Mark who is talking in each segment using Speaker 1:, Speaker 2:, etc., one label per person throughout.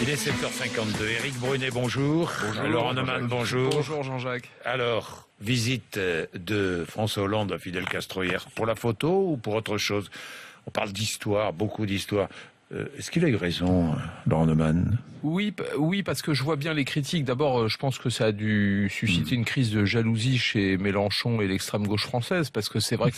Speaker 1: Il est 7h52. Éric Brunet, bonjour.
Speaker 2: Bonjour.
Speaker 1: Laurent Neumann, bonjour.
Speaker 2: Bonjour Jean-Jacques.
Speaker 1: Alors, visite de François Hollande à Fidel Castro hier, pour la photo ou pour autre chose? On parle d'histoire, beaucoup d'histoire. Est-ce qu'il a eu raison, Laurent Neumann?
Speaker 2: Oui, parce que je vois bien les critiques. D'abord, je pense que ça a dû susciter une crise de jalousie chez Mélenchon et l'extrême gauche française, parce que c'est vrai que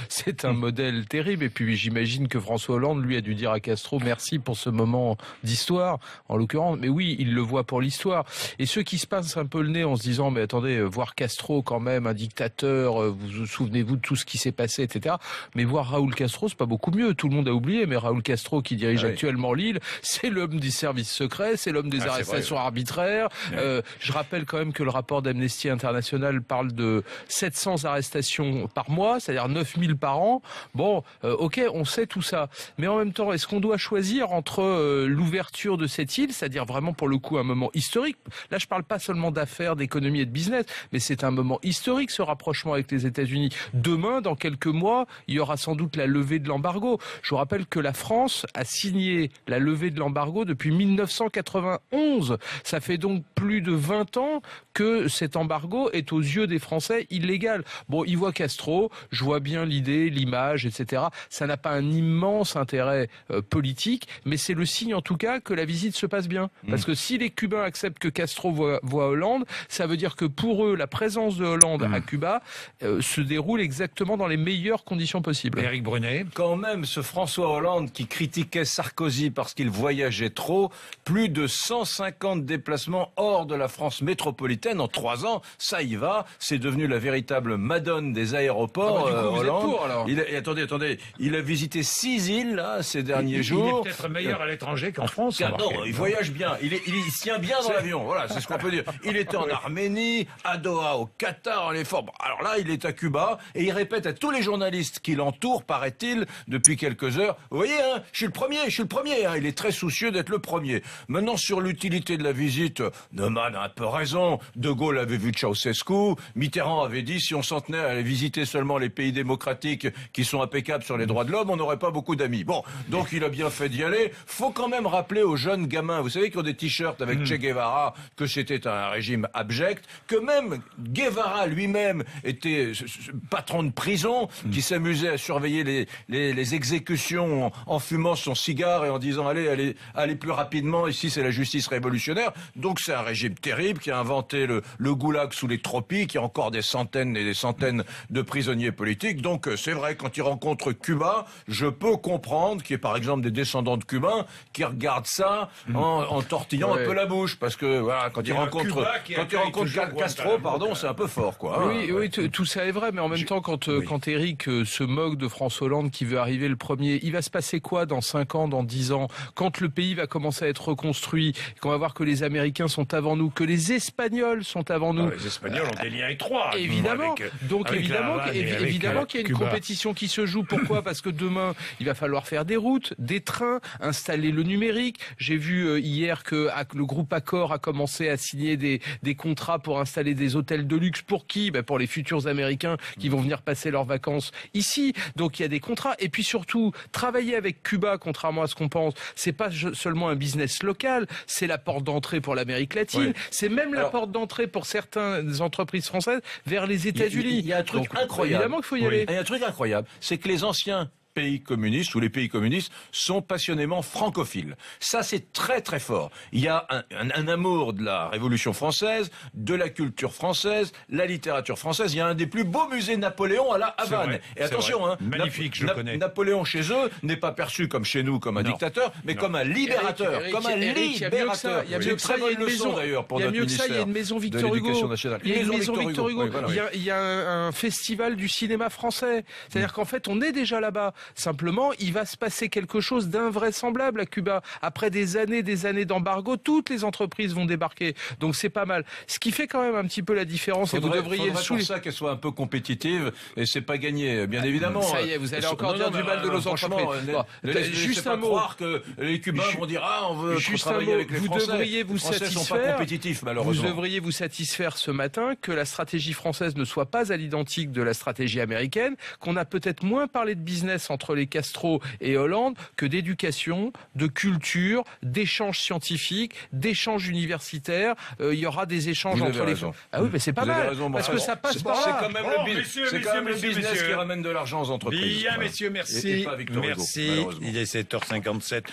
Speaker 2: c'est un modèle terrible. Et puis j'imagine que François Hollande, lui, a dû dire à Castro merci pour ce moment d'histoire, en l'occurrence. Mais oui, il le voit pour l'histoire. Et ceux qui se passent un peu le nez en se disant mais attendez, voir Castro quand même, un dictateur, vous souvenez-vous de tout ce qui s'est passé, etc. Mais voir Raoul Castro, c'est pas beaucoup mieux. Tout le monde a oublié, mais Raoul Castro qui dirige actuellement l'île, c'est l'homme des services secrets, c'est l'homme des arrestations arbitraires. Je rappelle quand même que le rapport d'Amnesty International parle de 700 arrestations par mois, c'est-à-dire 9000 par an. Bon, ok, on sait tout ça. Mais en même temps, est-ce qu'on doit choisir entre l'ouverture de cette île, c'est-à-dire vraiment pour le coup un moment historique? Là, je parle pas seulement d'affaires, d'économie et de business, mais c'est un moment historique, ce rapprochement avec les États-Unis. Demain, dans quelques mois, il y aura sans doute la levée de l'embargo. Je vous rappelle que la France a signé la levée de l'embargo depuis 1991. Ça fait donc plus de 20 ans que cet embargo est aux yeux des Français illégal. Bon, il voit Castro, je vois bien l'idée, l'image, etc. Ça n'a pas un immense intérêt politique, mais c'est le signe en tout cas que la visite se passe bien. Parce que si les Cubains acceptent que Castro voit Hollande, ça veut dire que pour eux, la présence de Hollande à Cuba se déroule exactement dans les meilleures conditions possibles.
Speaker 1: Éric Brunet.
Speaker 3: Quand même, ce François Hollande qui critiquait Sarkozy parce qu'il voyageait trop, plus de 150 déplacements hors de la France métropolitaine en 3 ans, ça y va, c'est devenu la véritable madone des aéroports.
Speaker 2: Du coup, vous
Speaker 3: Hollande.
Speaker 2: êtes pour, alors.
Speaker 3: Attendez, il a visité 6 îles là, ces derniers
Speaker 1: Il
Speaker 3: jours.
Speaker 1: est peut-être meilleur à l'étranger qu'en France.
Speaker 3: Non, il voyage bien, il se tient bien dans l'avion, voilà, c'est ce qu'on peut dire. Il était en Arménie, à Doha, au Qatar, en effort. Bon, alors là, il est à Cuba, et il répète à tous les journalistes qui l'entourent, paraît-il, depuis quelques heures, vous voyez, hein, je suis le premier, hein, il est très soucieux d'être le premier. Maintenant, sur l'utilité de la visite, Neumann a un peu raison, De Gaulle avait vu Ceausescu, Mitterrand avait dit, si on s'en tenait à aller visiter seulement les pays démocratiques qui sont impeccables sur les droits de l'homme, on n'aurait pas beaucoup d'amis. Bon, donc il a bien fait d'y aller. Faut quand même rappeler aux jeunes gamins, vous savez, qui ont des t-shirts avec Che Guevara, que c'était un régime abject, que même Guevara lui-même était patron de prison, qui s'amusait à surveiller les exécutions en fumant son cigare et en disant allez plus rapidement, ici c'est la justice révolutionnaire. Donc c'est un régime terrible qui a inventé le goulag sous les tropiques, il y a encore des centaines et des centaines de prisonniers politiques. Donc c'est vrai, quand il rencontre Cuba, je peux comprendre qu'il y ait par exemple des descendants de Cubains qui regardent ça en tortillant un peu la bouche, parce que voilà, quand il rencontre Castro, pardon, c'est un peu fort, quoi.
Speaker 2: Oui, tout ça est vrai, mais en même temps, quand Éric se moque de François Hollande qui veut arriver le premier, il va se passer quoi dans 5 ans, dans 10 ans, quand le pays va commencer à être reconstruit, qu'on va voir que les Américains sont avant nous, que les Espagnols sont avant nous.
Speaker 1: Les Espagnols ont des liens étroits.
Speaker 2: Évidemment. Donc évidemment qu'il y a une
Speaker 1: Cuba.
Speaker 2: compétition qui se joue. Pourquoi? Parce que demain, il va falloir faire des routes, des trains, installer le numérique. J'ai vu hier que le groupe Accor a commencé à signer des contrats pour installer des hôtels de luxe. Pour qui? Pour les futurs Américains qui vont venir passer leurs vacances ici. Donc il y a des contrats. Et puis surtout, travailler avec Cuba, contrairement à ce qu'on pense, c'est pas seulement un business local, c'est la porte d'entrée pour l'Amérique latine. Oui. C'est même la porte d'entrée pour certaines entreprises françaises vers les États-Unis.
Speaker 3: Il y a un truc incroyable.
Speaker 2: Évidemment qu'il faut y aller.
Speaker 3: Il y a un truc incroyable, c'est que les anciens pays communistes ou les pays communistes sont passionnément francophiles. Ça, c'est très très fort. Il y a un amour de la Révolution française, de la culture française, la littérature française. Il y a un des plus beaux musées Napoléon à la Havane. Et attention, hein,
Speaker 1: magnifique, je connais.
Speaker 3: Napoléon chez eux n'est pas perçu comme chez nous, comme un dictateur, mais comme un libérateur,
Speaker 2: Eric,
Speaker 3: comme un libérateur.
Speaker 2: Il y a mieux que ça, il y a une maison
Speaker 3: d'ailleurs pour notre
Speaker 2: ministère. Il y a une maison Victor Hugo.
Speaker 3: Il y a une maison Victor Hugo.
Speaker 2: Il y a un festival du cinéma français. C'est-à-dire qu'en fait, on est déjà là-bas. Simplement, il va se passer quelque chose d'invraisemblable à Cuba. Après des années d'embargo, toutes les entreprises vont débarquer. Donc c'est pas mal. Ce qui fait quand même un petit peu la différence, et vous devriez le souligner.
Speaker 3: C'est pour ça qu'elle soit un peu compétitive, et c'est pas gagné, bien évidemment.
Speaker 2: Ça y est, vous allez encore dire du mal de nos entreprises.
Speaker 3: Juste un mot. Croire que les Cubains vont dire on veut travailler avec les Français.
Speaker 2: Vous devriez vous
Speaker 3: satisfaire. Les Français sont pas compétitifs, malheureusement.
Speaker 2: Vous devriez vous satisfaire ce matin que la stratégie française ne soit pas à l'identique de la stratégie américaine, qu'on a peut-être moins parlé de business passe entre les Castro et Hollande que d'éducation, de culture, d'échanges scientifiques, d'échanges universitaires. Il y aura des échanges entre les... Ah oui, mais c'est pas mal, parce que ça passe par là.
Speaker 3: C'est quand même le business qui ramène de l'argent aux entreprises.
Speaker 1: Bien, messieurs, merci.
Speaker 3: Et pas Victor Hugo,
Speaker 1: merci.
Speaker 3: malheureusement.
Speaker 1: Il est 7h57.